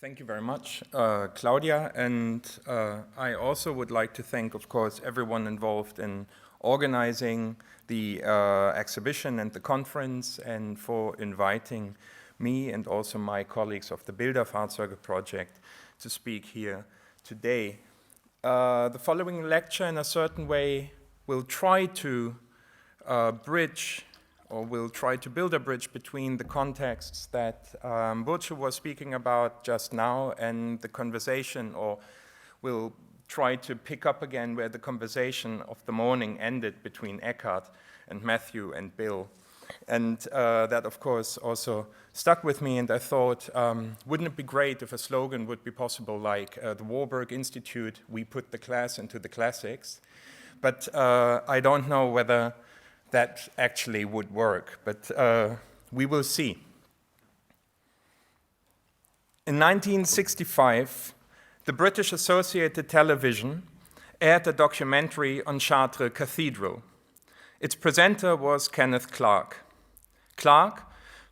Thank you very much, Claudia, and I also would like to thank, of course, everyone involved in organizing the exhibition and the conference, and for inviting me and also my colleagues of the Bilderfahrzeuge project to speak here today. The following lecture, in a certain way, will try to bridge, or we'll try to build a bridge between the contexts that Burcu was speaking about just now and the conversation, or we'll try to pick up again where the conversation of the morning ended between Eckhart and Matthew and Bill. And that, of course, also stuck with me, and I thought, wouldn't it be great if a slogan would be possible like the Warburg Institute, we put the class into the classics. But I don't know whether that actually would work, but we will see. In 1965, the British Associated Television aired a documentary on Chartres Cathedral. Its presenter was Kenneth Clarke. Clarke,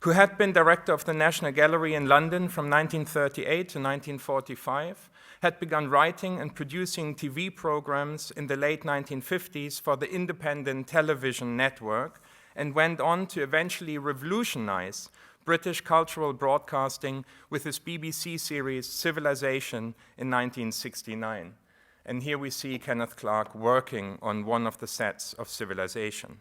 who had been director of the National Gallery in London from 1938 to 1945, had begun writing and producing TV programs in the late 1950s for the independent television network, and went on to eventually revolutionize British cultural broadcasting with his BBC series Civilization in 1969. And here we see Kenneth Clarke working on one of the sets of Civilization.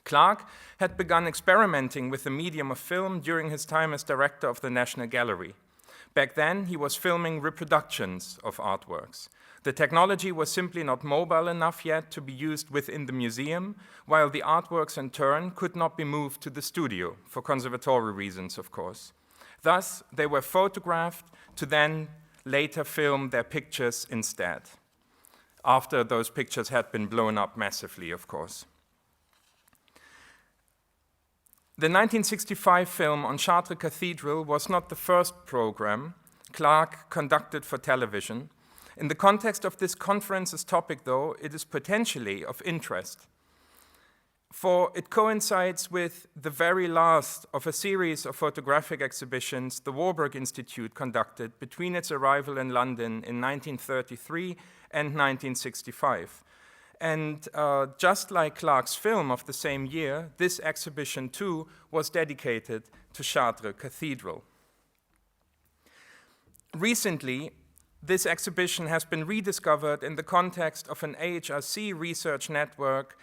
Clarke had begun experimenting with the medium of film during his time as director of the National Gallery. Back then, he was filming reproductions of artworks. The technology was simply not mobile enough yet to be used within the museum, while the artworks in turn could not be moved to the studio, for conservatory reasons, of course. Thus, they were photographed to then later film their pictures instead, after those pictures had been blown up massively, of course. The 1965 film on Chartres Cathedral was not the first program Clarke conducted for television. In the context of this conference's topic, though, it is potentially of interest, for it coincides with the very last of a series of photographic exhibitions the Warburg Institute conducted between its arrival in London in 1933 and 1965. And just like Clarke's film of the same year, this exhibition too was dedicated to Chartres Cathedral. Recently, this exhibition has been rediscovered in the context of an AHRC research network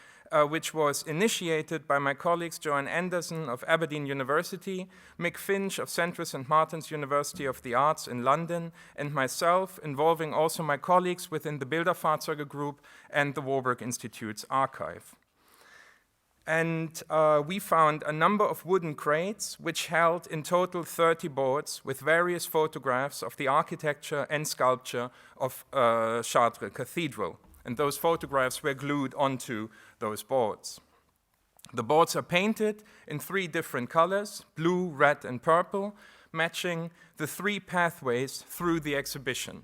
which was initiated by my colleagues Joanne Anderson of Aberdeen University, Mick Finch of Central St. Martin's University of the Arts in London, and myself, involving also my colleagues within the Bilderfahrzeuge group and the Warburg Institute's archive. And we found a number of wooden crates which held in total 30 boards with various photographs of the architecture and sculpture of Chartres Cathedral. And those photographs were glued onto those boards. The boards are painted in 3 different colors, blue, red, and purple, matching the 3 pathways through the exhibition.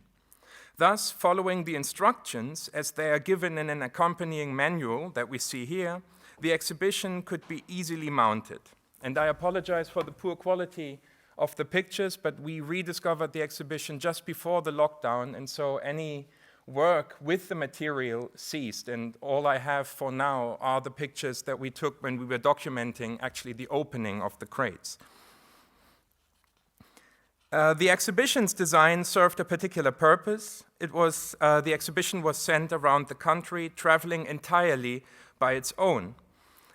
Thus, following the instructions as they are given in an accompanying manual that we see here, the exhibition could be easily mounted. And I apologize for the poor quality of the pictures, but we rediscovered the exhibition just before the lockdown, and so any work with the material ceased, and all I have for now are the pictures that we took when we were documenting actually the opening of the crates. The exhibition's design served a particular purpose. The exhibition was sent around the country, traveling entirely by its own.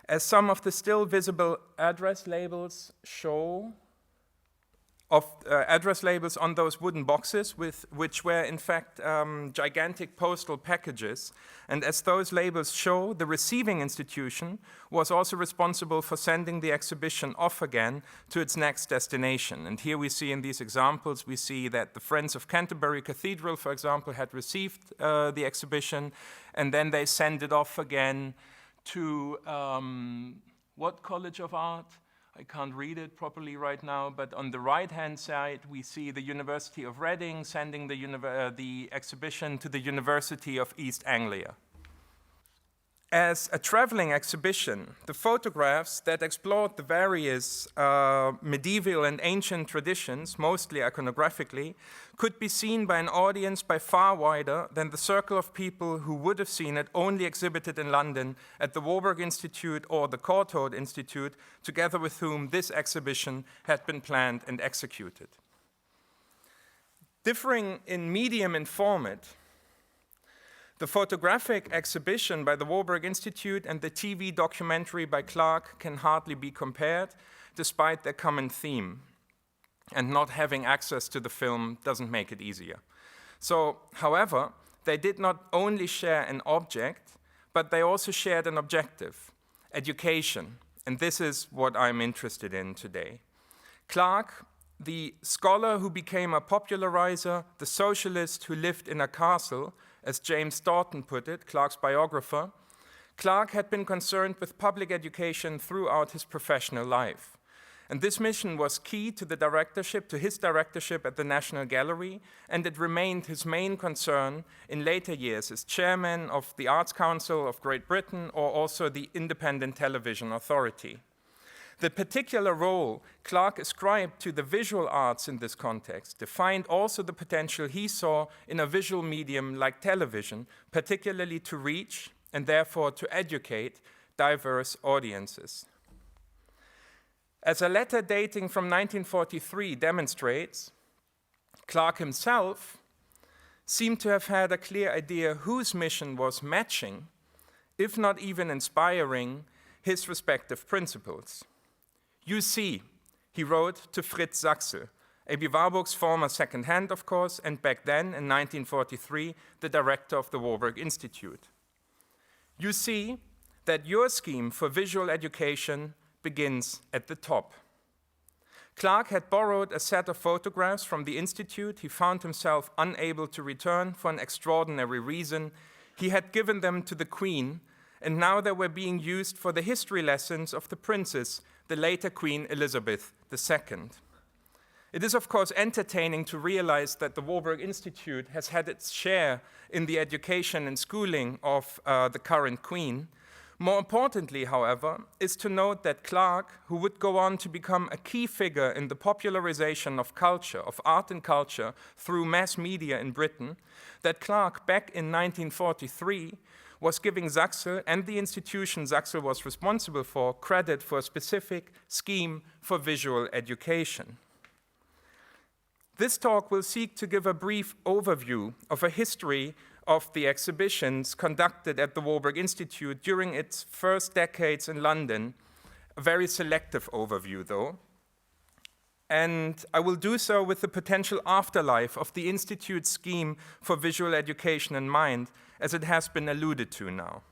As some of the still visible address labels show, address labels on those wooden boxes, which were in fact gigantic postal packages. And as those labels show, the receiving institution was also responsible for sending the exhibition off again to its next destination. And here we see in these examples, we see that the Friends of Canterbury Cathedral, for example, had received the exhibition, and then they send it off again to what College of Art? I can't read it properly right now, but on the right-hand side, we see the University of Reading sending the exhibition to the University of East Anglia. as a traveling exhibition, the photographs that explored the various medieval and ancient traditions, mostly iconographically, could be seen by an audience by far wider than the circle of people who would have seen it only exhibited in London at the Warburg Institute or the Courtauld Institute, together with whom this exhibition had been planned and executed. Differing in medium and format, the photographic exhibition by the Warburg Institute and the TV documentary by Clark can hardly be compared, despite their common theme. And not having access to the film doesn't make it easier. So, however, they did not only share an object, but they also shared an objective, education. And this is what I'm interested in today. Clark, the scholar who became a popularizer, the socialist who lived in a castle, as James Stoughton put it, Clark's biographer, Clark had been concerned with public education throughout his professional life. And this mission was key to his directorship at the National Gallery, and it remained his main concern in later years as chairman of the Arts Council of Great Britain or also the Independent Television Authority. The particular role Clark ascribed to the visual arts in this context defined also the potential he saw in a visual medium like television, particularly to reach and therefore to educate diverse audiences. As a letter dating from 1943 demonstrates, Clark himself seemed to have had a clear idea whose mission was matching, if not even inspiring, his respective principles. You see, he wrote to Fritz Sachsel, A.B. Warburg's former second hand, of course, and back then, in 1943, the director of the Warburg Institute. You see that your scheme for visual education begins at the top. Clark had borrowed a set of photographs from the Institute he found himself unable to return for an extraordinary reason. He had given them to the Queen, and now they were being used for the history lessons of the princess, the later Queen Elizabeth II. It is, of course, entertaining to realize that the Warburg Institute has had its share in the education and schooling of the current Queen. More importantly, however, is to note that Clark, who would go on to become a key figure in the popularization of culture, of art and culture, through mass media in Britain, that Clark, back in 1943, was giving Sachsel and the institution Sachsel was responsible for credit for a specific scheme for visual education. This talk will seek to give a brief overview of a history of the exhibitions conducted at the Warburg Institute during its first decades in London, a very selective overview though. And I will do so with the potential afterlife of the Institute's scheme for visual education in mind, as it has been alluded to now.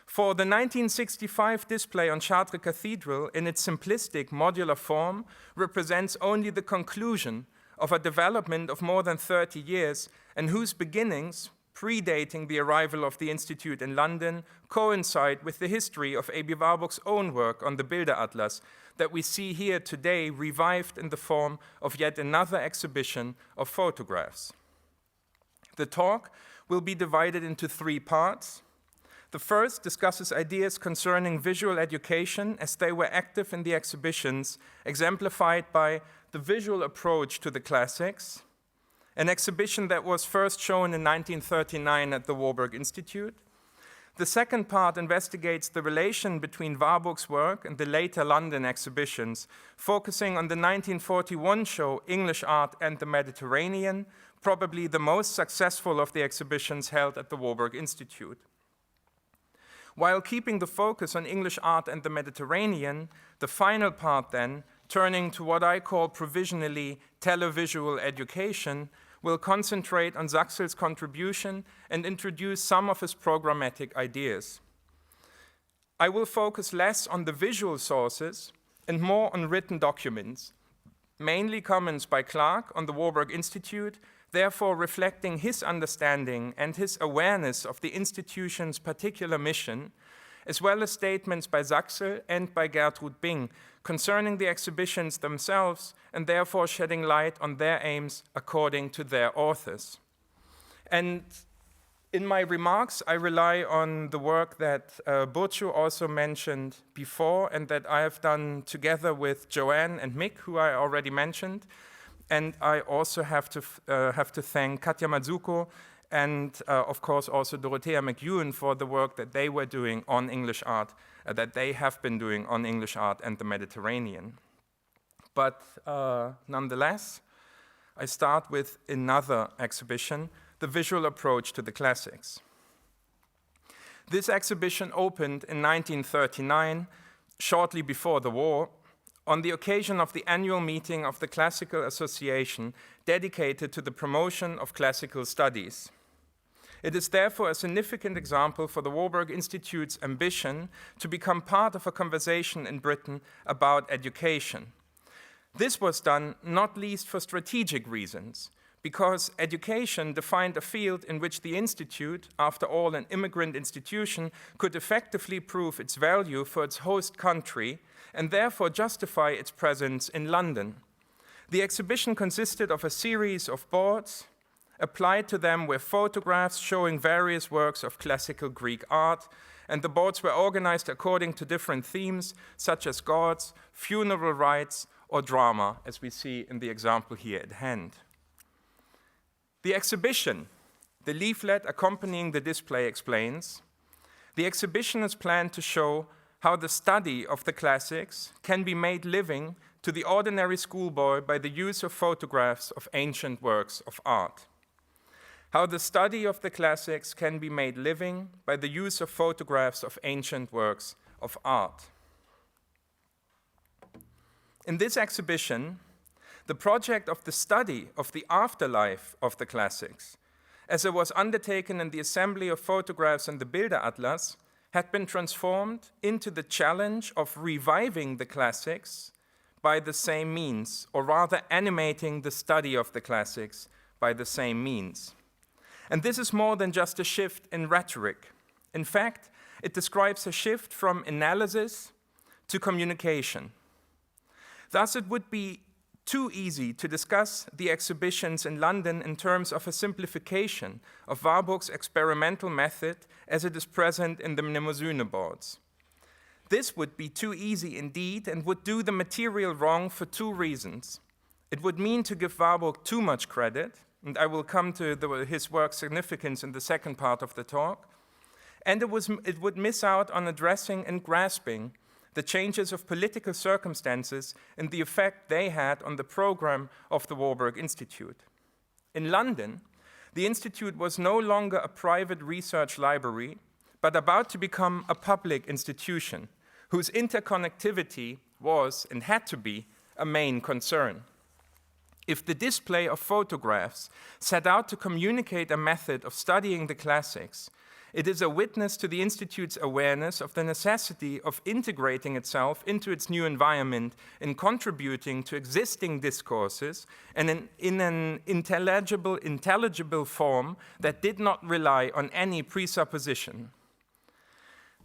For the 1965 display on Chartres Cathedral, in its simplistic modular form, represents only the conclusion of a development of more than 30 years, and whose beginnings, predating the arrival of the Institute in London, coincide with the history of A.B. Warburg's own work on the Bilderatlas that we see here today revived in the form of yet another exhibition of photographs. The talk will be divided into 3 parts. The first discusses ideas concerning visual education as they were active in the exhibitions, exemplified by the visual approach to the classics, an exhibition that was first shown in 1939 at the Warburg Institute. The second part investigates the relation between Warburg's work and the later London exhibitions, focusing on the 1941 show English Art and the Mediterranean, probably the most successful of the exhibitions held at the Warburg Institute. While keeping the focus on English art and the Mediterranean, the final part then, turning to what I call provisionally Tele-Visual education, will concentrate on Sachsel's contribution and introduce some of his programmatic ideas. I will focus less on the visual sources and more on written documents, mainly comments by Clark on the Warburg Institute, therefore reflecting his understanding and his awareness of the institution's particular mission, as well as statements by Sachsel and by Gertrude Bing concerning the exhibitions themselves and therefore shedding light on their aims according to their authors. And In my remarks, I rely on the work that Burcu also mentioned before and that I have done together with Joanne and Mick, who I already mentioned. And I also have to thank Katja Mazzucco and, of course, also Dorothea McEwen for the work that they were doing on English art, that they have been doing on English art and the Mediterranean. But nonetheless, I start with another exhibition, The Visual Approach to the Classics. This exhibition opened in 1939, shortly before the war, on the occasion of the annual meeting of the Classical Association dedicated to the promotion of classical studies. It is therefore a significant example for the Warburg Institute's ambition to become part of a conversation in Britain about education. This was done not least for strategic reasons, because education defined a field in which the Institute, after all an immigrant institution, could effectively prove its value for its host country and therefore justify its presence in London. The exhibition consisted of a series of boards. Applied to them were photographs showing various works of classical Greek art, and the boards were organized according to different themes, such as gods, funeral rites, or drama, as we see in the example here at hand. The exhibition, the leaflet accompanying the display explains, the exhibition is planned to show how the study of the classics can be made living to the ordinary schoolboy by the use of photographs of ancient works of art. How the study of the classics can be made living by the use of photographs of ancient works of art. In this exhibition, the project of the study of the afterlife of the classics, as it was undertaken in the assembly of photographs in the Bilderatlas, had been transformed into the challenge of reviving the classics by the same means, or rather animating the study of the classics by the same means. And this is more than just a shift in rhetoric. In fact, it describes a shift from analysis to communication. Thus, it would be too easy to discuss the exhibitions in London in terms of a simplification of Warburg's experimental method as it is present in the Mnemosyne boards. This would be too easy indeed and would do the material wrong for two reasons. It would mean to give Warburg too much credit, and I will come to his work's significance in the second part of the talk, and it would miss out on addressing and grasping the changes of political circumstances and the effect they had on the program of the Warburg Institute. In London, the Institute was no longer a private research library, but about to become a public institution whose interconnectivity was and had to be a main concern. If the display of photographs set out to communicate a method of studying the classics, it is a witness to the Institute's awareness of the necessity of integrating itself into its new environment and contributing to existing discourses and in an intelligible form that did not rely on any presupposition.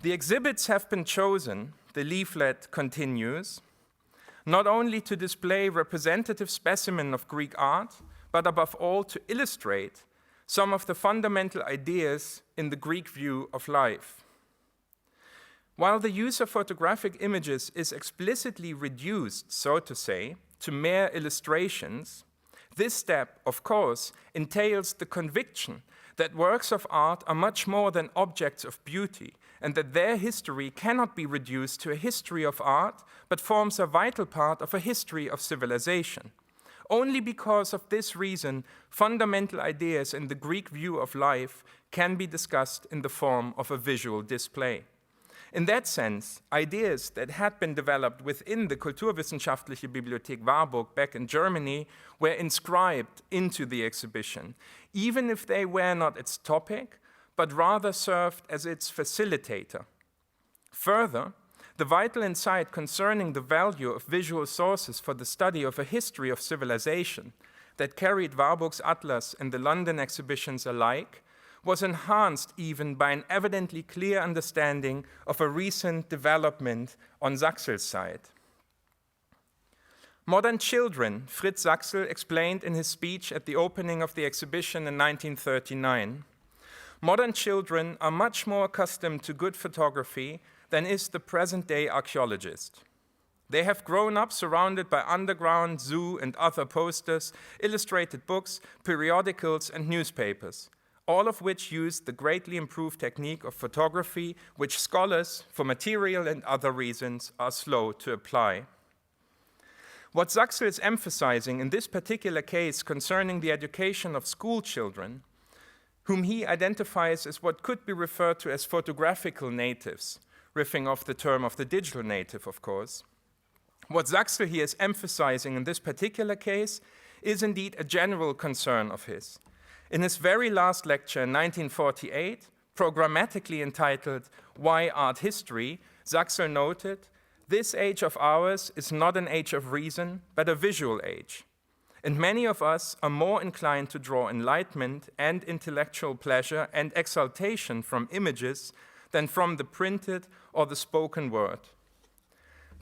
The exhibits have been chosen, the leaflet continues, not only to display representative specimens of Greek art, but above all to illustrate some of the fundamental ideas in the Greek view of life. While the use of photographic images is explicitly reduced, so to say, to mere illustrations, this step, of course, entails the conviction that works of art are much more than objects of beauty, and that their history cannot be reduced to a history of art, but forms a vital part of a history of civilization. Only because of this reason, fundamental ideas in the Greek view of life can be discussed in the form of a visual display. In that sense, ideas that had been developed within the Kulturwissenschaftliche Bibliothek Warburg back in Germany were inscribed into the exhibition, even if they were not its topic, but rather served as its facilitator. Further, the vital insight concerning the value of visual sources for the study of a history of civilization that carried Warburg's Atlas and the London exhibitions alike was enhanced even by an evidently clear understanding of a recent development on Saxel's side. Modern children, Fritz Saxel explained in his speech at the opening of the exhibition in 1939. Modern children are much more accustomed to good photography than is the present-day archaeologist. They have grown up surrounded by underground, zoo, and other posters, illustrated books, periodicals, and newspapers, all of which use the greatly improved technique of photography, which scholars, for material and other reasons, are slow to apply. What Saxel is emphasizing in this particular case concerning the education of school children, whom he identifies as what could be referred to as photographical natives, riffing off the term of the digital native, of course. What Saxel here is emphasizing in this particular case is indeed a general concern of his. In his very last lecture in 1948, programmatically entitled Why Art History, Saxel noted, "This age of ours is not an age of reason, but a visual age. And many of us are more inclined to draw enlightenment and intellectual pleasure and exaltation from images than from the printed or the spoken word."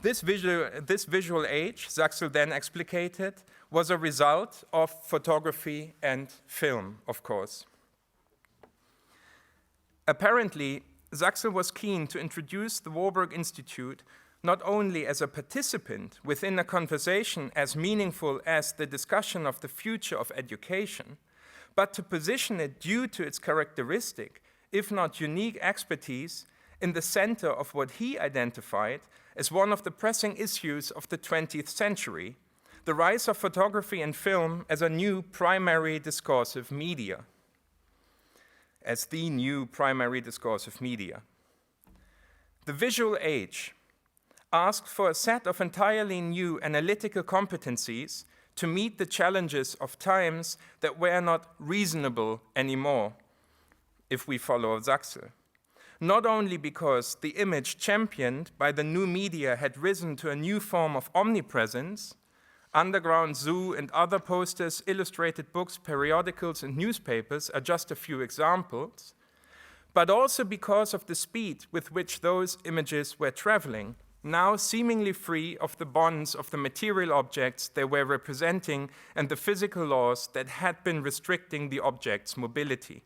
This visual age, Saxel then explicated, was a result of photography and film, of course. Apparently, Saxel was keen to introduce the Warburg Institute not only as a participant within a conversation as meaningful as the discussion of the future of education, but to position it due to its characteristic, if not unique expertise, in the center of what he identified as one of the pressing issues of the 20th century, the rise of photography and film as a new primary discursive media, as the new primary discursive media. The visual age asked for a set of entirely new analytical competencies to meet the challenges of times that were not reasonable anymore, if we follow Saxel. Not only because the image championed by the new media had risen to a new form of omnipresence, underground zoo and other posters, illustrated books, periodicals, and newspapers are just a few examples, but also because of the speed with which those images were traveling, now seemingly free of the bonds of the material objects they were representing and the physical laws that had been restricting the object's mobility.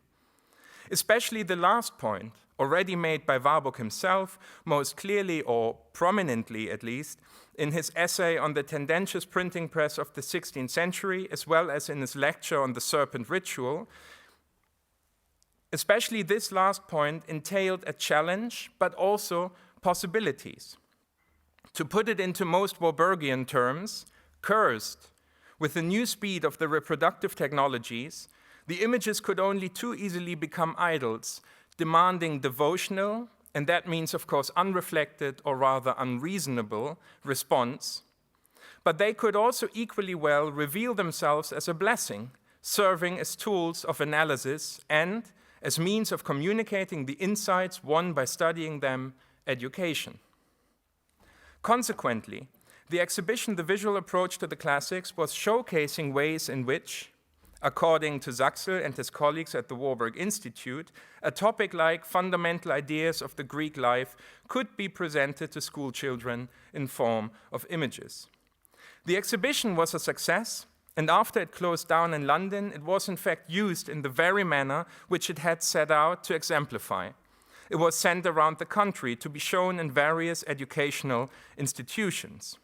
Especially the last point, already made by Warburg himself, most clearly or prominently at least, in his essay on the tendentious printing press of the 16th century, as well as in his lecture on the serpent ritual. Especially this last point entailed a challenge, but also possibilities. To put it into most Warburgian terms, cursed with the new speed of the reproductive technologies, the images could only too easily become idols, demanding devotional, and that means, of course, unreflected or rather unreasonable response. But they could also equally well reveal themselves as a blessing, serving as tools of analysis and, as means of communicating the insights won by studying them, education. Consequently, the exhibition, The Visual Approach to the Classics, was showcasing ways in which, according to Saxel and his colleagues at the Warburg Institute, a topic like fundamental ideas of the Greek life could be presented to school children in form of images. The exhibition was a success, and after it closed down in London, it was in fact used in the very manner which it had set out to exemplify. It was sent around the country to be shown in various educational institutions.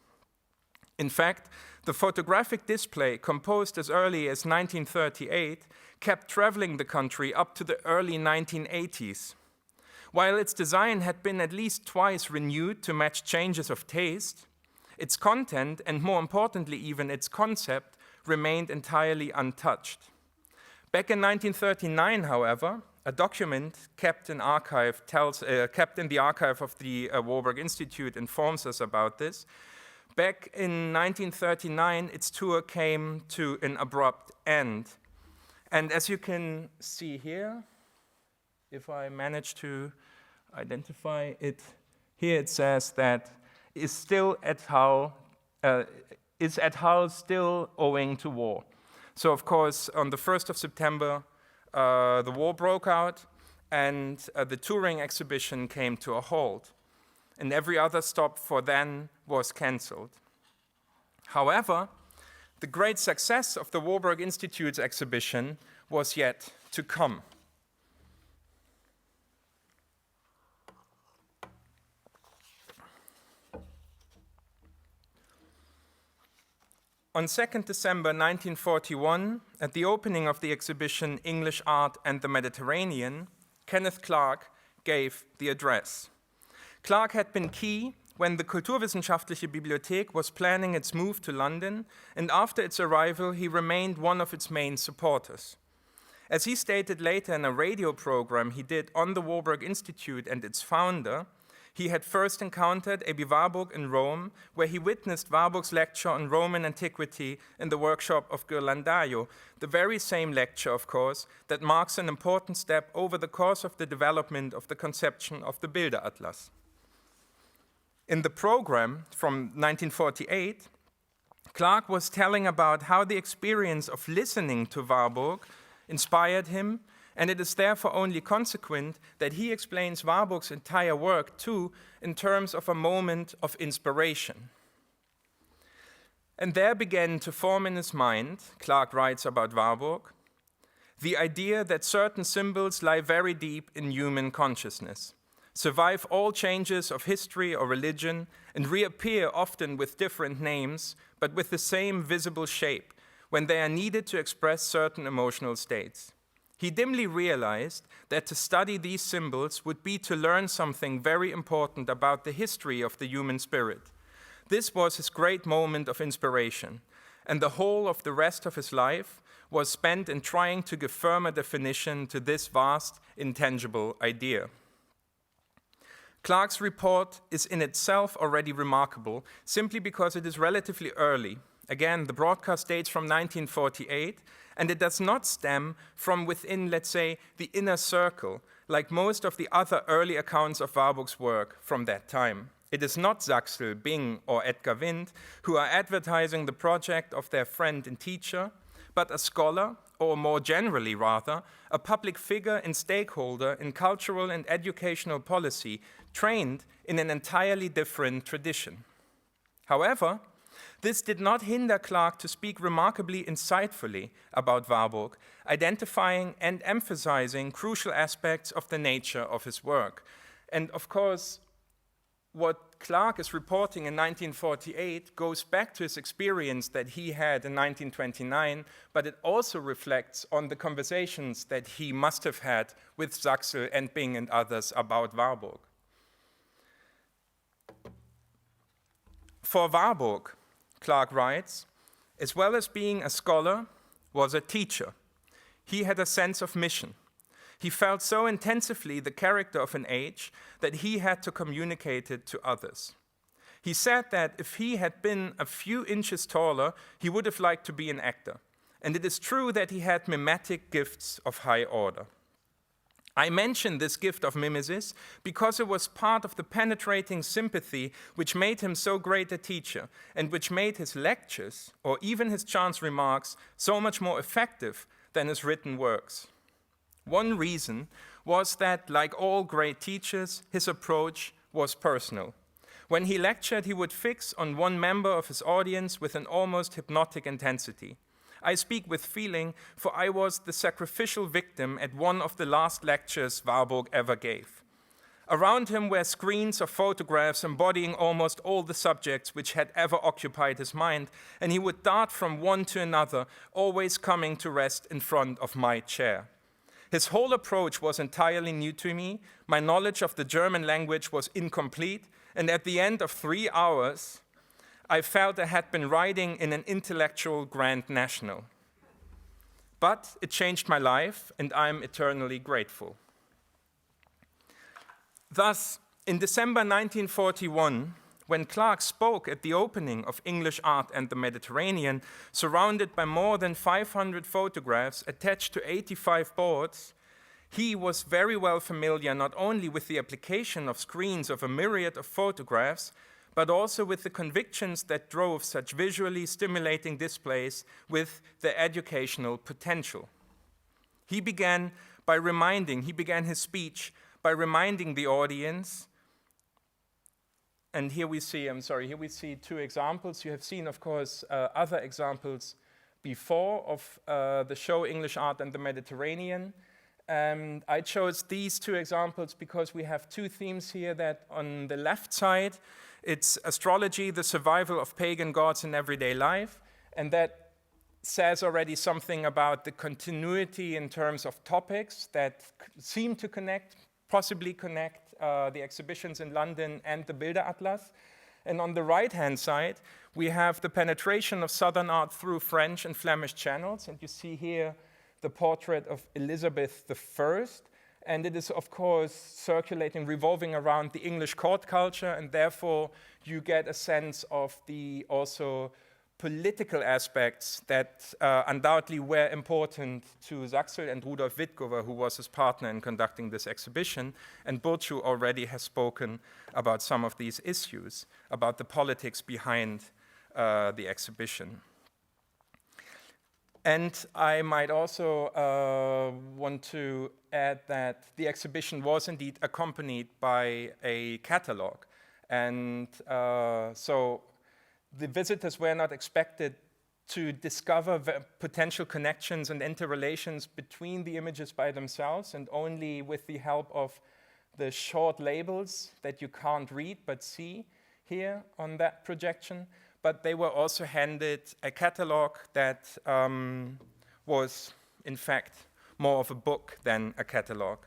In fact, the photographic display, composed as early as 1938, kept traveling the country up to the early 1980s. While its design had been at least twice renewed to match changes of taste, its content, and more importantly even its concept, remained entirely untouched. Back in 1939, however, a document kept in the archive of the Warburg Institute informs us about this. Back in 1939, its tour came to an abrupt end. And as you can see here, if I manage to identify it, here it says that is at Hull still owing to war. So of course, on the 1st of September, the war broke out and the touring exhibition came to a halt. And every other stop for then was cancelled. However, the great success of the Warburg Institute's exhibition was yet to come. On 2nd December 1941, at the opening of the exhibition English Art and the Mediterranean, Kenneth Clark gave the address. Clark had been key when the Kulturwissenschaftliche Bibliothek was planning its move to London, and after its arrival, he remained one of its main supporters. As he stated later in a radio program he did on the Warburg Institute and its founder, he had first encountered Aby Warburg in Rome, where he witnessed Warburg's lecture on Roman antiquity in the workshop of Ghirlandaio, the very same lecture, of course, that marks an important step over the course of the development of the conception of the Bilderatlas. In the program from 1948, Clark was telling about how the experience of listening to Warburg inspired him, and it is therefore only consequent that he explains Warburg's entire work too in terms of a moment of inspiration. And there began to form in his mind, Clark writes about Warburg, the idea that certain symbols lie very deep in human consciousness, survive all changes of history or religion, and reappear often with different names, but with the same visible shape, when they are needed to express certain emotional states. He dimly realized that to study these symbols would be to learn something very important about the history of the human spirit. This was his great moment of inspiration, and the whole of the rest of his life was spent in trying to give firmer definition to this vast, intangible idea. Clark's report is in itself already remarkable, simply because it is relatively early. Again, the broadcast dates from 1948, and it does not stem from within, let's say, the inner circle, like most of the other early accounts of Warburg's work from that time. It is not Saxel, Bing, or Edgar Wind who are advertising the project of their friend and teacher, but a scholar, or more generally rather, a public figure and stakeholder in cultural and educational policy, trained in an entirely different tradition. However, this did not hinder Clark to speak remarkably insightfully about Warburg, identifying and emphasizing crucial aspects of the nature of his work. And of course, what Clark is reporting in 1948 goes back to his experience that he had in 1929, but it also reflects on the conversations that he must have had with Saxel and Bing and others about Warburg. For Warburg, Clark writes, as well as being a scholar, was a teacher. He had a sense of mission. He felt so intensively the character of an age that he had to communicate it to others. He said that if he had been a few inches taller, he would have liked to be an actor. And it is true that he had mimetic gifts of high order. I mention this gift of mimesis because it was part of the penetrating sympathy which made him so great a teacher and which made his lectures, or even his chance remarks, so much more effective than his written works. One reason was that, like all great teachers, his approach was personal. When he lectured, he would fix on one member of his audience with an almost hypnotic intensity. I speak with feeling, for I was the sacrificial victim at one of the last lectures Warburg ever gave. Around him were screens of photographs embodying almost all the subjects which had ever occupied his mind, and he would dart from one to another, always coming to rest in front of my chair. His whole approach was entirely new to me. My knowledge of the German language was incomplete, and at the end of 3 hours, I felt I had been riding in an intellectual Grand National. But it changed my life, and I'm eternally grateful. Thus, in December 1941, when Clark spoke at the opening of English Art and the Mediterranean, surrounded by more than 500 photographs attached to 85 boards, he was very well familiar not only with the application of screens of a myriad of photographs, but also with the convictions that drove such visually stimulating displays with their educational potential. He began his speech by reminding the audience, and here we see 2 examples. You have seen, of course, other examples before of the show English Art and the Mediterranean. I chose these 2 examples because we have 2 themes here that on the left side, it's astrology, the survival of pagan gods in everyday life. And that says already something about the continuity in terms of topics that seem to connect, possibly connect the exhibitions in London and the Bilderatlas. And on the right-hand side, we have the penetration of Southern art through French and Flemish channels. And you see here the portrait of Elizabeth I. And it is, of course, circulating, revolving around the English court culture. And therefore, you get a sense of the also political aspects that undoubtedly were important to Saxel and Rudolf Wittgower, who was his partner in conducting this exhibition. And Burcu already has spoken about some of these issues, about the politics behind the exhibition. And I might also want to add that the exhibition was indeed accompanied by a catalog. And so the visitors were not expected to discover potential connections and interrelations between the images by themselves, and only with the help of the short labels that you can't read but see here on that projection. But they were also handed a catalog that was, in fact, more of a book than a catalog,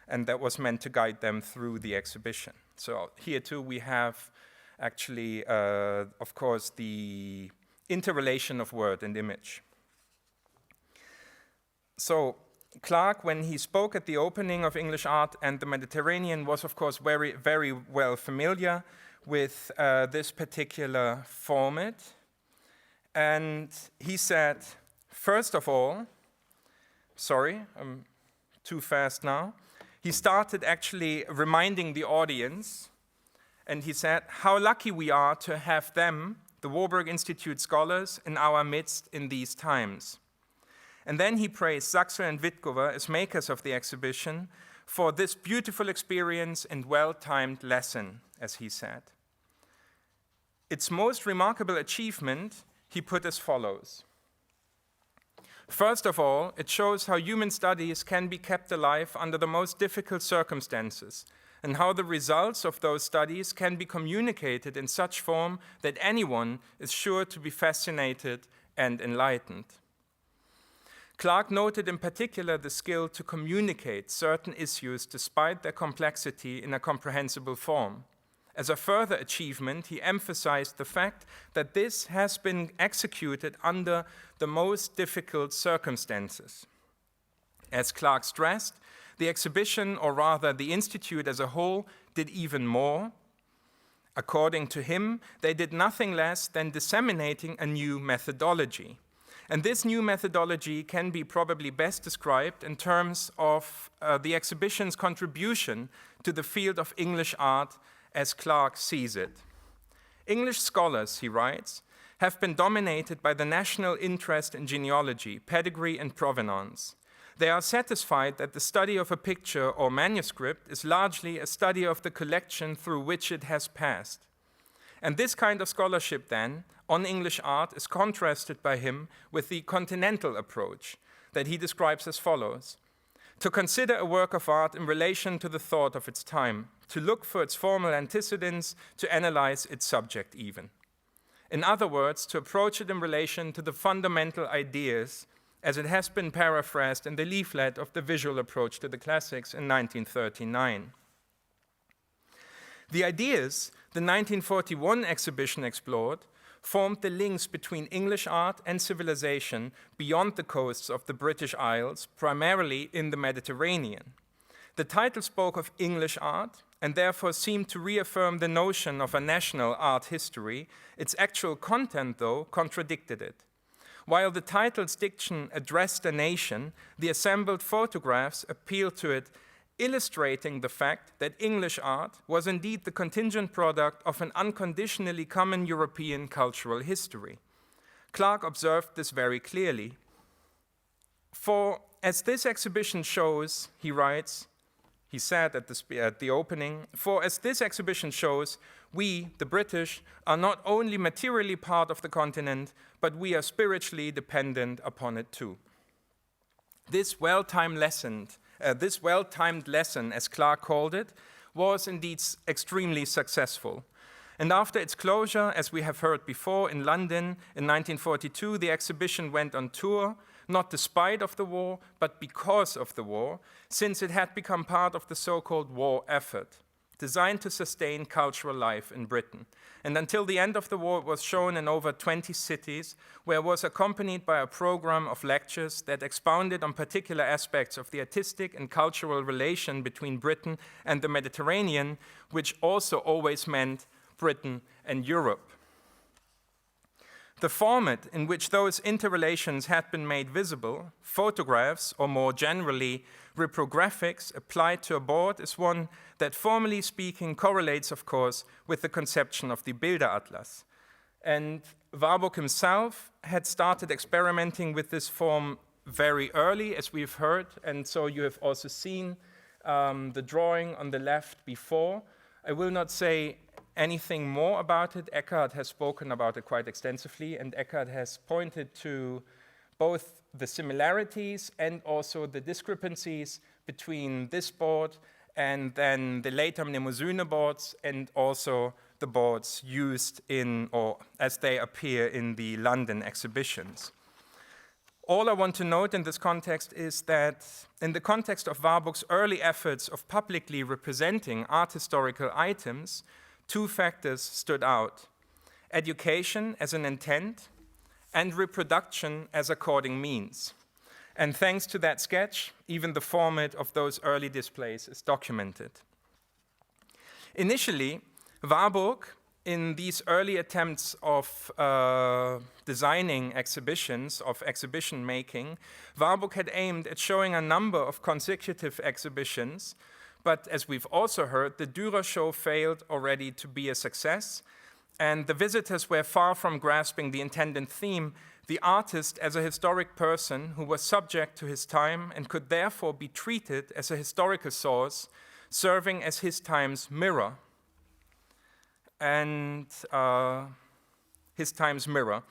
and that was meant to guide them through the exhibition. So here too we have actually, of course, the interrelation of word and image. So Clark, when he spoke at the opening of English Art and the Mediterranean, was, of course, very, very well familiar with this particular format. And he said, first of all, sorry, I'm too fast now. He started actually reminding the audience, and he said, how lucky we are to have them, the Warburg Institute scholars, in our midst in these times. And then he praised Saxel and Wittgower as makers of the exhibition for this beautiful experience and well-timed lesson, as he said. Its most remarkable achievement he put as follows. First of all, it shows how human studies can be kept alive under the most difficult circumstances, and how the results of those studies can be communicated in such form that anyone is sure to be fascinated and enlightened. Clark noted in particular the skill to communicate certain issues despite their complexity in a comprehensible form. As a further achievement, he emphasized the fact that this has been executed under the most difficult circumstances. As Clark stressed, the exhibition, or rather the Institute as a whole, did even more. According to him, they did nothing less than disseminating a new methodology. And this new methodology can be probably best described in terms of the exhibition's contribution to the field of English art as Clark sees it. English scholars, he writes, have been dominated by the national interest in genealogy, pedigree, and provenance. They are satisfied that the study of a picture or manuscript is largely a study of the collection through which it has passed. And this kind of scholarship, then, on English art is contrasted by him with the continental approach that he describes as follows: to consider a work of art in relation to the thought of its time, to look for its formal antecedents, to analyze its subject even. In other words, to approach it in relation to the fundamental ideas as it has been paraphrased in the leaflet of the visual approach to the classics in 1939. The ideas the 1941 exhibition explored formed the links between English art and civilization beyond the coasts of the British Isles, primarily in the Mediterranean. The title spoke of English art and therefore seemed to reaffirm the notion of a national art history. Its actual content, though, contradicted it. While the title's diction addressed a nation, the assembled photographs appealed to it, illustrating the fact that English art was indeed the contingent product of an unconditionally common European cultural history. Clark observed this very clearly. For as this exhibition shows, he writes, he said at the opening, for as this exhibition shows, we, the British, are not only materially part of the continent, but we are spiritually dependent upon it too. This well-timed lesson, as Clark called it, was indeed extremely successful. And after its closure, as we have heard before, in London in 1942, the exhibition went on tour, not despite of the war, but because of the war, since it had become part of the so-called war effort, designed to sustain cultural life in Britain. And until the end of the war, it was shown in over 20 cities, where it was accompanied by a program of lectures that expounded on particular aspects of the artistic and cultural relation between Britain and the Mediterranean, which also always meant Britain and Europe. The format in which those interrelations had been made visible, photographs, or more generally, reprographics applied to a board, is one that, formally speaking, correlates, of course, with the conception of the Bilderatlas. And Warburg himself had started experimenting with this form very early, as we've heard, and so you have also seen the drawing on the left before. I will not say anything more about it. Eckhart has spoken about it quite extensively, and Eckhart has pointed to both the similarities and also the discrepancies between this board and then the later Mnemosyne boards, and also the boards used in, or as they appear in the London exhibitions. All I want to note in this context is that in the context of Warburg's early efforts of publicly representing art historical items, two factors stood out: education as an intent and reproduction as according means. And thanks to that sketch, even the format of those early displays is documented. Initially, Warburg, in these early attempts of designing exhibitions, of exhibition making, Warburg had aimed at showing a number of consecutive exhibitions, but as we've also heard, the Dürer show failed already to be a success, and the visitors were far from grasping the intended theme, the artist as a historic person who was subject to his time and could therefore be treated as a historical source, serving as his time's mirror. And his time's mirror.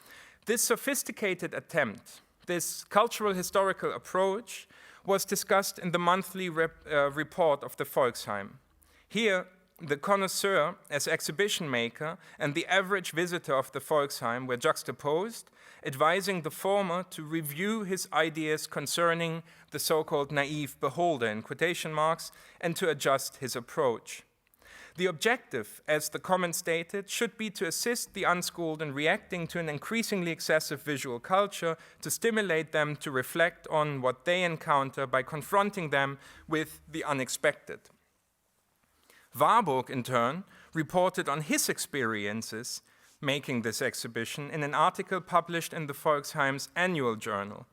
This sophisticated attempt, this cultural historical approach, was discussed in the monthly report of the Volksheim. Here, the connoisseur as exhibition maker and the average visitor of the Volksheim were juxtaposed, advising the former to review his ideas concerning the so-called naive beholder, in quotation marks, and to adjust his approach. The objective, as the comment stated, should be to assist the unschooled in reacting to an increasingly excessive visual culture, to stimulate them to reflect on what they encounter by confronting them with the unexpected. Warburg, in turn, reported on his experiences making this exhibition in an article published in the Volksheim's annual journal.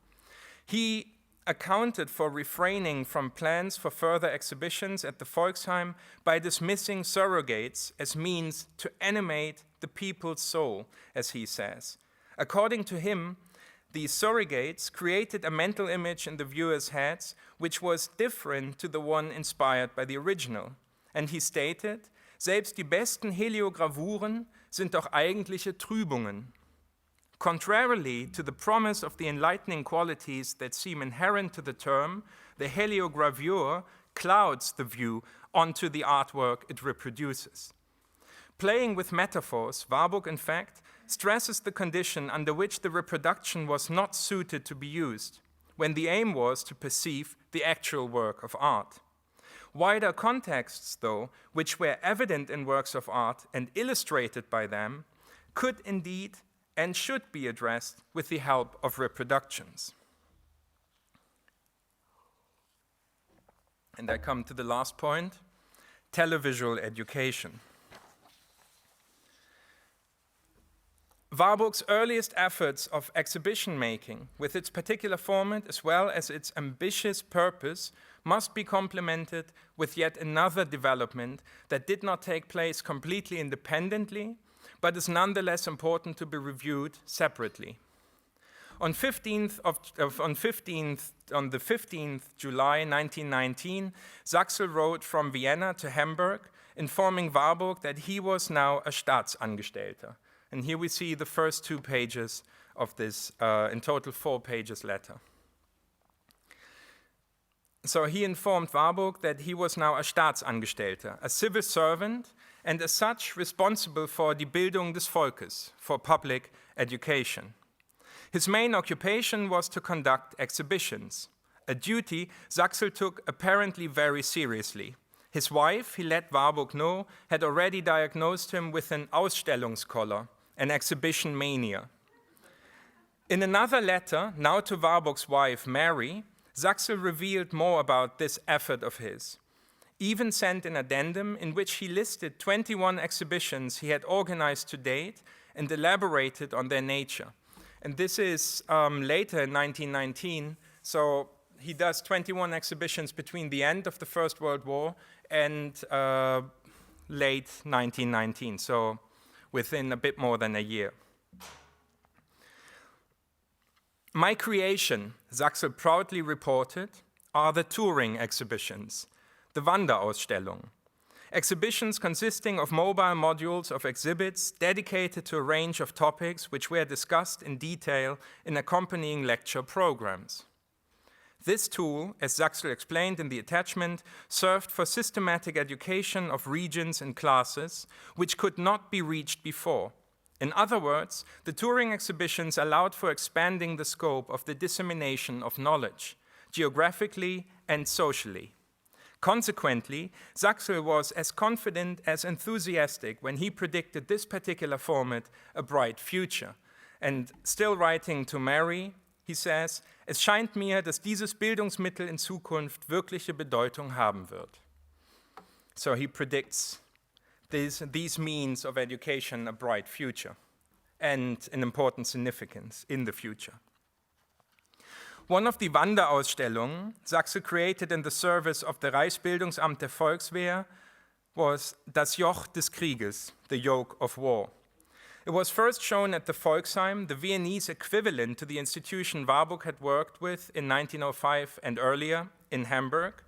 He accounted for refraining from plans for further exhibitions at the Volksheim by dismissing surrogates as means to animate the people's soul, as he says. According to him, these surrogates created a mental image in the viewers' heads which was different to the one inspired by the original. And he stated, selbst die besten Heliogravuren sind doch eigentliche Trübungen. Contrarily to the promise of the enlightening qualities that seem inherent to the term, the heliogravure clouds the view onto the artwork it reproduces. Playing with metaphors, Warburg, in fact, stresses the condition under which the reproduction was not suited to be used, when the aim was to perceive the actual work of art. Wider contexts, though, which were evident in works of art and illustrated by them, could indeed and should be addressed with the help of reproductions. And I come to the last point, Tele-Visual education. Warburg's earliest efforts of exhibition making, with its particular format as well as its ambitious purpose, must be complemented with yet another development that did not take place completely independently, but is nonetheless important to be reviewed separately. On the 15th July 1919, Saxel wrote from Vienna to Hamburg, informing Warburg that he was now a Staatsangestellter. And here we see the first 2 pages of this, in total 4 pages letter. So he informed Warburg that he was now a Staatsangestellter, a civil servant, and as such responsible for die Bildung des Volkes, for public education. His main occupation was to conduct exhibitions, a duty Saxel took apparently very seriously. His wife, he let Warburg know, had already diagnosed him with an Ausstellungskoller, an exhibition mania. In another letter, now to Warburg's wife, Mary, Saxel revealed more about this effort of his, even sent an addendum in which he listed 21 exhibitions he had organized to date and elaborated on their nature. And this is later in 1919, so he does 21 exhibitions between the end of the First World War and late 1919, so within a bit more than a year. My creation, Saxel proudly reported, are the touring exhibitions, the Wanderausstellung. Exhibitions consisting of mobile modules of exhibits dedicated to a range of topics which were discussed in detail in accompanying lecture programs. This tool, as Saxel explained in the attachment, served for systematic education of regions and classes which could not be reached before. In other words, the touring exhibitions allowed for expanding the scope of the dissemination of knowledge, geographically and socially. Consequently, Saxel was as confident as enthusiastic when he predicted this particular format a bright future. And still writing to Mary, he says, es scheint mir, dass dieses Bildungsmittel in Zukunft wirkliche Bedeutung haben wird. So he predicts these means of education a bright future and an important significance in the future. One of the Wanderausstellungen Saxel created in the service of the Reichsbildungsamt der Volkswehr was Das Joch des Krieges, the yoke of war. It was first shown at the Volksheim, the Viennese equivalent to the institution Warburg had worked with in 1905 and earlier in Hamburg.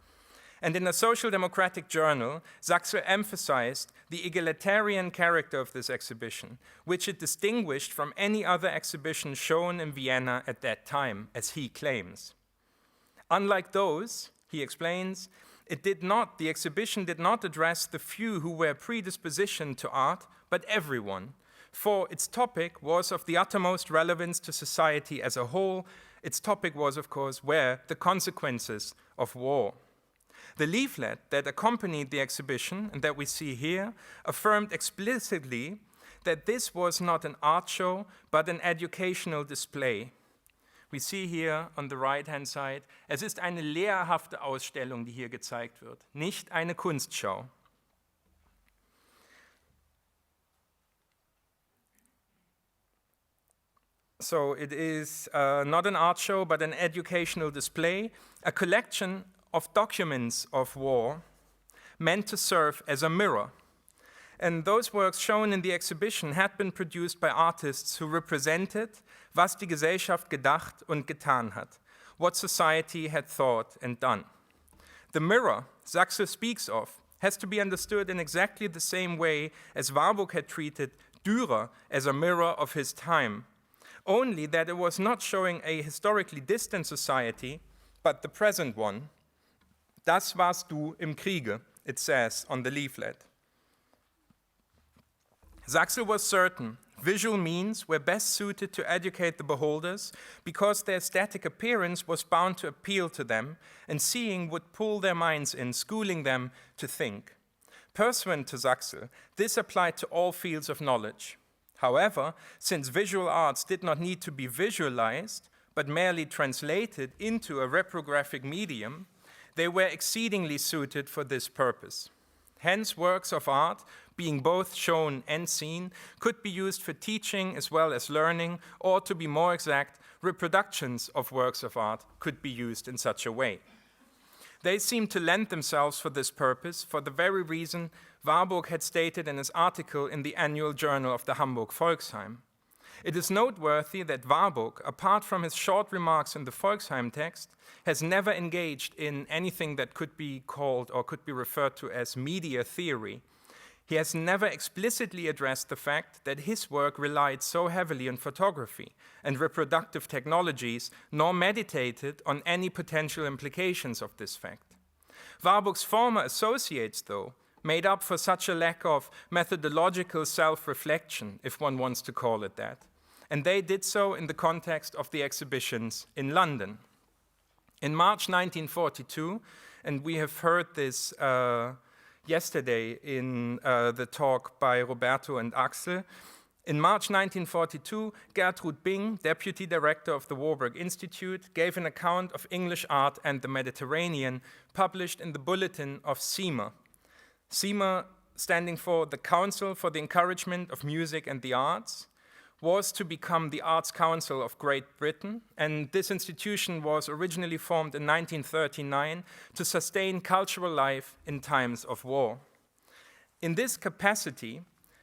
And in a social democratic journal, Saxel emphasized the egalitarian character of this exhibition, which it distinguished from any other exhibition shown in Vienna at that time, as he claims. Unlike those, he explains, the exhibition did not address the few who were predispositioned to art, but everyone, for its topic was of the uttermost relevance to society as a whole. Its topic was, of course, the consequences of war. The leaflet that accompanied the exhibition, and that we see here, affirmed explicitly that this was not an art show, but an educational display. We see here on the right-hand side, es ist eine lehrhafte Ausstellung, die hier gezeigt wird, nicht eine Kunstschau. So it is not an art show, but an educational display, a collection of documents of war meant to serve as a mirror. And those works shown in the exhibition had been produced by artists who represented was die Gesellschaft gedacht und getan hat, what society had thought and done. The mirror Saxel speaks of has to be understood in exactly the same way as Warburg had treated Dürer as a mirror of his time, only that it was not showing a historically distant society, but the present one. Das warst du im Kriege, it says on the leaflet. Saxel was certain visual means were best suited to educate the beholders because their static appearance was bound to appeal to them, and seeing would pull their minds in, schooling them to think. Pursuant to Saxel, this applied to all fields of knowledge. However, since visual arts did not need to be visualized, but merely translated into a reprographic medium, they were exceedingly suited for this purpose. Hence, works of art, being both shown and seen, could be used for teaching as well as learning, or to be more exact, reproductions of works of art could be used in such a way. They seem to lend themselves for this purpose for the very reason Warburg had stated in his article in the annual journal of the Hamburg Volksheim. It is noteworthy that Warburg, apart from his short remarks in the Volksheim text, has never engaged in anything that could be called or could be referred to as media theory. He has never explicitly addressed the fact that his work relied so heavily on photography and reproductive technologies, nor meditated on any potential implications of this fact. Warburg's former associates, though, made up for such a lack of methodological self-reflection, if one wants to call it that. And they did so in the context of the exhibitions in London. In March 1942, and we have heard this yesterday in the talk by Roberto and Axel, in March 1942, Gertrud Bing, deputy director of the Warburg Institute, gave an account of English art and the Mediterranean, published in the bulletin of CIMA. CIMA, standing for the Council for the Encouragement of Music and the Arts, was to become the Arts Council of Great Britain, and this institution was originally formed in 1939 to sustain cultural life in times of war. In this capacity,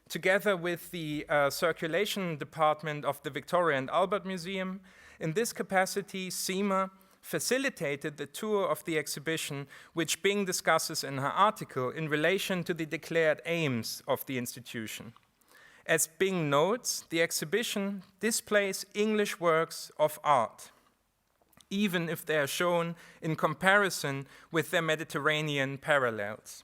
together with the circulation department of the Victoria and Albert Museum, in this capacity, CIMA facilitated the tour of the exhibition, which Bing discusses in her article in relation to the declared aims of the institution. As Bing notes, the exhibition displays English works of art, even if they are shown in comparison with their Mediterranean parallels.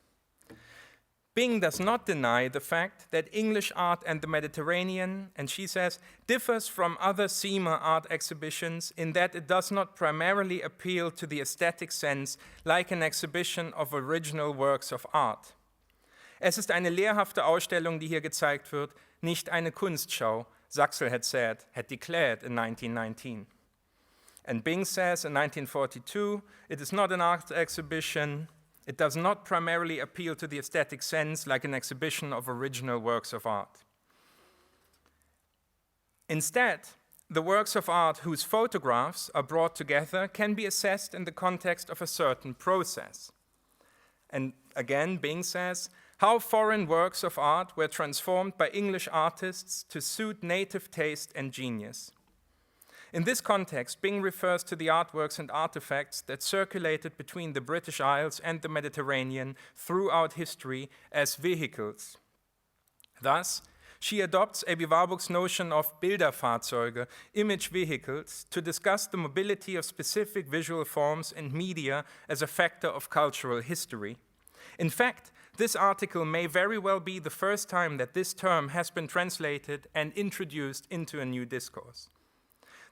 Bing does not deny the fact that English art and the Mediterranean, and she says, differs from other CIMA art exhibitions in that it does not primarily appeal to the aesthetic sense like an exhibition of original works of art. Es ist eine lehrhafte Ausstellung, die hier gezeigt wird, nicht eine Kunstschau, Saxel had declared in 1919. And Bing says in 1942, it is not an art exhibition. It does not primarily appeal to the aesthetic sense like an exhibition of original works of art. Instead, the works of art whose photographs are brought together can be assessed in the context of a certain process. And again, Bing says, how foreign works of art were transformed by English artists to suit native taste and genius. In this context, Bing refers to the artworks and artifacts that circulated between the British Isles and the Mediterranean throughout history as vehicles. Thus, she adopts Aby Warburg's notion of Bilderfahrzeuge, image vehicles, to discuss the mobility of specific visual forms and media as a factor of cultural history. In fact, this article may very well be the first time that this term has been translated and introduced into a new discourse.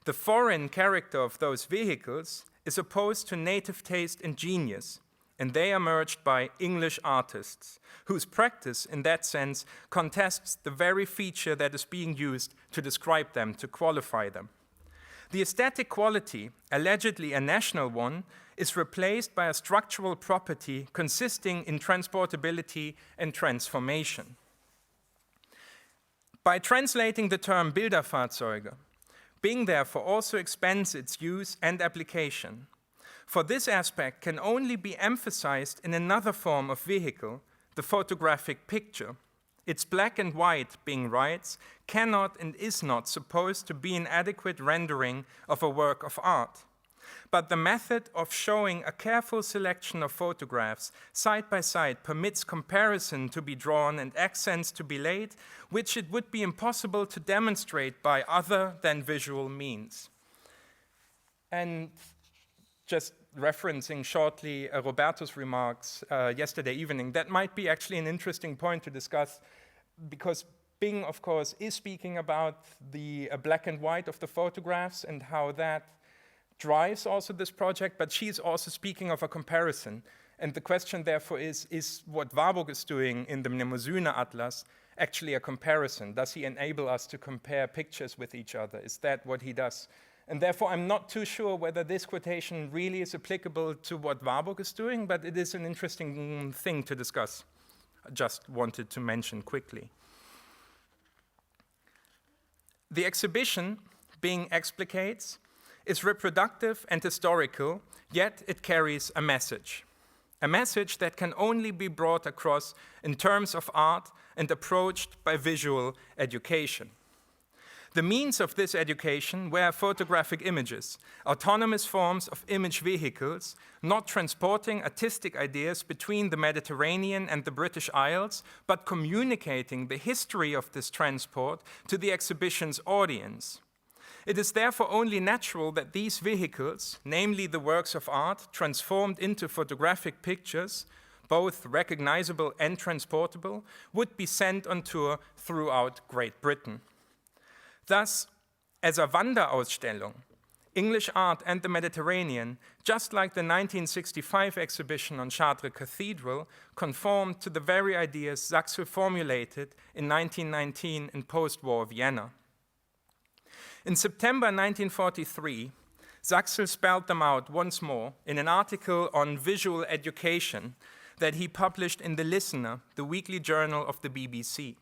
The foreign character of those vehicles is opposed to native taste and genius, and they are merged by English artists, whose practice, in that sense, contests the very feature that is being used to describe them, to qualify them. The aesthetic quality, allegedly a national one, is replaced by a structural property consisting in transportability and transformation. By translating the term Bilderfahrzeuge, Bing therefore also expands its use and application. For this aspect can only be emphasized in another form of vehicle, the photographic picture. Its black and white, Bing writes, cannot and is not supposed to be an adequate rendering of a work of art. But the method of showing a careful selection of photographs side by side permits comparison to be drawn and accents to be laid, which it would be impossible to demonstrate by other than visual means. And just referencing shortly Roberto's remarks yesterday evening, that might be actually an interesting point to discuss, because Bing, of course, is speaking about the black and white of the photographs and how that drives also this project, but she's also speaking of a comparison. And the question, therefore, is what Warburg is doing in the Mnemosyne Atlas actually a comparison? Does he enable us to compare pictures with each other? Is that what he does? And therefore, I'm not too sure whether this quotation really is applicable to what Warburg is doing, but it is an interesting thing to discuss. I just wanted to mention quickly. The exhibition, Bing explicates, is reproductive and historical, yet it carries a message that can only be brought across in terms of art and approached by visual education. The means of this education were photographic images, autonomous forms of image vehicles, not transporting artistic ideas between the Mediterranean and the British Isles, but communicating the history of this transport to the exhibition's audience. It is therefore only natural that these vehicles, namely the works of art transformed into photographic pictures, both recognizable and transportable, would be sent on tour throughout Great Britain. Thus, as a Wanderausstellung, English art and the Mediterranean, just like the 1965 exhibition on Chartres Cathedral, conformed to the very ideas Saxel formulated in 1919 in post-war Vienna. In September 1943, Saxel spelled them out once more in an article on visual education that he published in The Listener, the weekly journal of the BBC.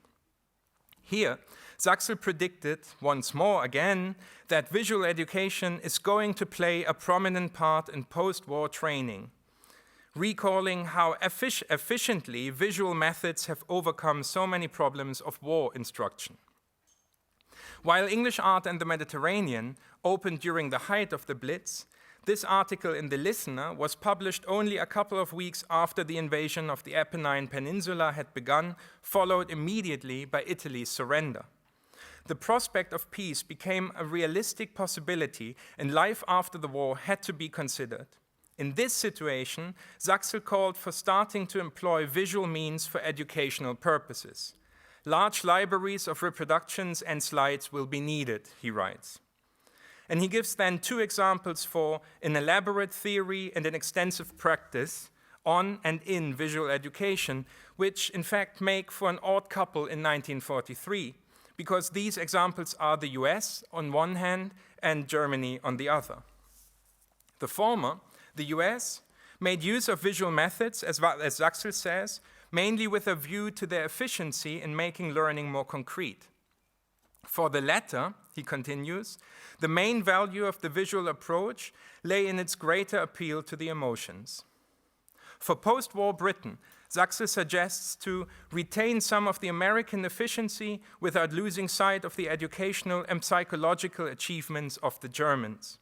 Here, Saxel predicted once more again that visual education is going to play a prominent part in post-war training, recalling how efficiently visual methods have overcome so many problems of war instruction. While English art and the Mediterranean opened during the height of the Blitz, this article in The Listener was published only a couple of weeks after the invasion of the Apennine Peninsula had begun, followed immediately by Italy's surrender. The prospect of peace became a realistic possibility, and life after the war had to be considered. In this situation, Saxel called for starting to employ visual means for educational purposes. Large libraries of reproductions and slides will be needed, he writes. And he gives then two examples for an elaborate theory and an extensive practice on and in visual education, which in fact make for an odd couple in 1943, because these examples are the US on one hand and Germany on the other. The former, the US, made use of visual methods, as Saxel says, mainly with a view to their efficiency in making learning more concrete. For the latter, he continues, the main value of the visual approach lay in its greater appeal to the emotions. For post-war Britain, Saxel suggests to retain some of the American efficiency without losing sight of the educational and psychological achievements of the Germans.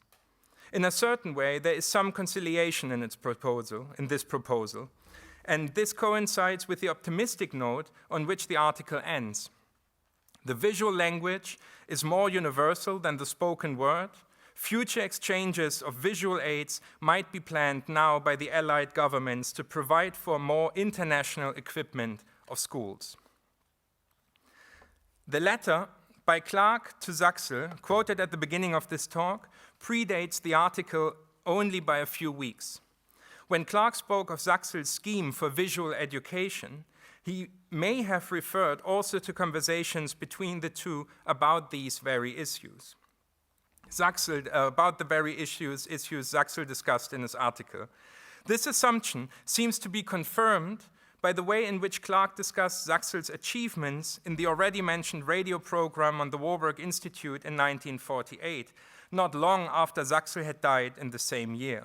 In a certain way, there is some conciliation in this proposal, and this coincides with the optimistic note on which the article ends. The visual language is more universal than the spoken word. Future exchanges of visual aids might be planned now by the Allied governments to provide for more international equipment of schools. The letter by Clark to Saxel, quoted at the beginning of this talk, predates the article only by a few weeks. When Clark spoke of Saxel's scheme for visual education, he may have referred also to conversations between the two about these very issues. About the very issues Saxel discussed in his article. This assumption seems to be confirmed by the way in which Clark discussed Saxel's achievements in the already mentioned radio program on the Warburg Institute in 1948, not long after Saxel had died in the same year.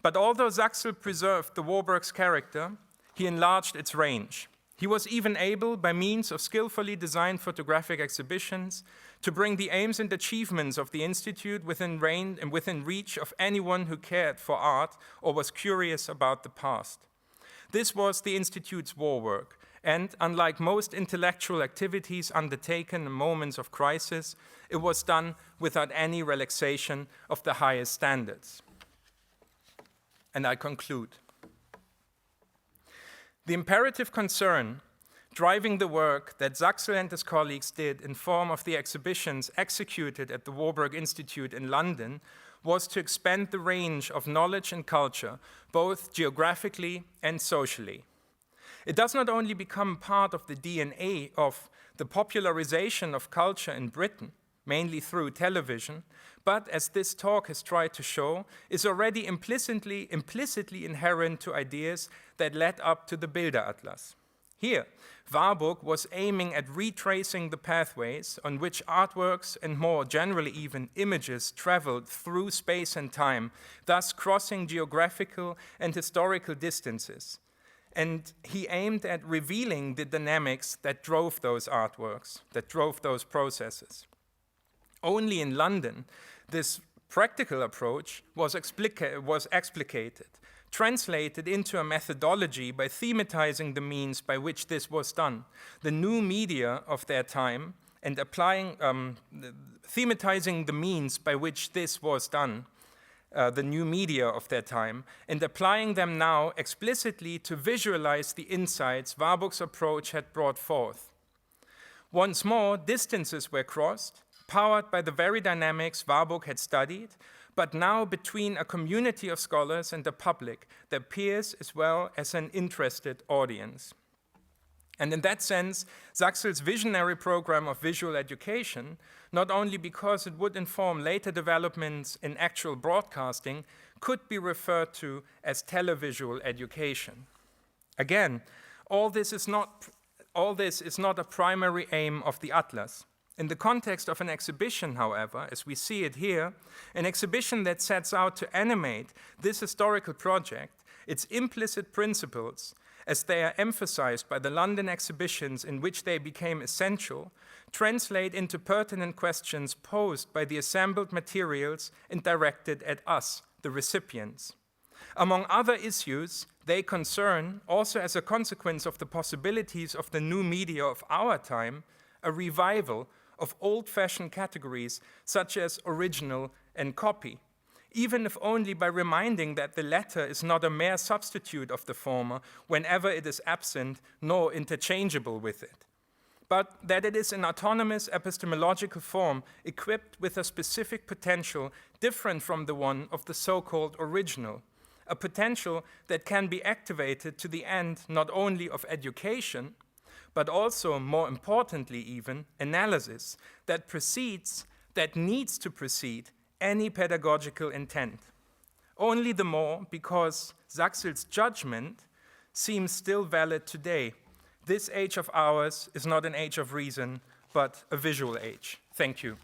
But although Saxel preserved the Warburg's character, he enlarged its range. He was even able, by means of skillfully designed photographic exhibitions, to bring the aims and achievements of the Institute within reach of anyone who cared for art or was curious about the past. This was the Institute's war work, and unlike most intellectual activities undertaken in moments of crisis, it was done without any relaxation of the highest standards. And I conclude. The imperative concern driving the work that Saxel and his colleagues did in form of the exhibitions executed at the Warburg Institute in London was to expand the range of knowledge and culture, both geographically and socially. It does not only become part of the DNA of the popularization of culture in Britain, mainly through television, but as this talk has tried to show, is already implicitly inherent to ideas that led up to the Bilderatlas. Here, Warburg was aiming at retracing the pathways on which artworks and more generally even images traveled through space and time, thus crossing geographical and historical distances. And he aimed at revealing the dynamics that drove those artworks, that drove those processes. Only in London, this practical approach was explicated, translated into a methodology by thematizing the means by which this was done, the new media of their time, and thematizing the means by which this was done, the new media of their time, and applying them now explicitly to visualize the insights Warburg's approach had brought forth. Once more, distances were crossed, powered by the very dynamics Warburg had studied, but now between a community of scholars and the public, their peers as well as an interested audience. And in that sense, Saxel's visionary program of visual education, not only because it would inform later developments in actual broadcasting, could be referred to as televisual education. Again, all this is not a primary aim of the Atlas. In the context of an exhibition, however, as we see it here, an exhibition that sets out to animate this historical project, its implicit principles, as they are emphasized by the London exhibitions in which they became essential, translate into pertinent questions posed by the assembled materials and directed at us, the recipients. Among other issues, they concern, also as a consequence of the possibilities of the new media of our time, a revival of old-fashioned categories such as original and copy, even if only by reminding that the latter is not a mere substitute of the former whenever it is absent nor interchangeable with it, but that it is an autonomous epistemological form equipped with a specific potential different from the one of the so-called original, a potential that can be activated to the end not only of education, but also, more importantly even, analysis that needs to precede any pedagogical intent. Only the more because Saxel's judgment seems still valid today. This age of ours is not an age of reason, but a visual age. Thank you.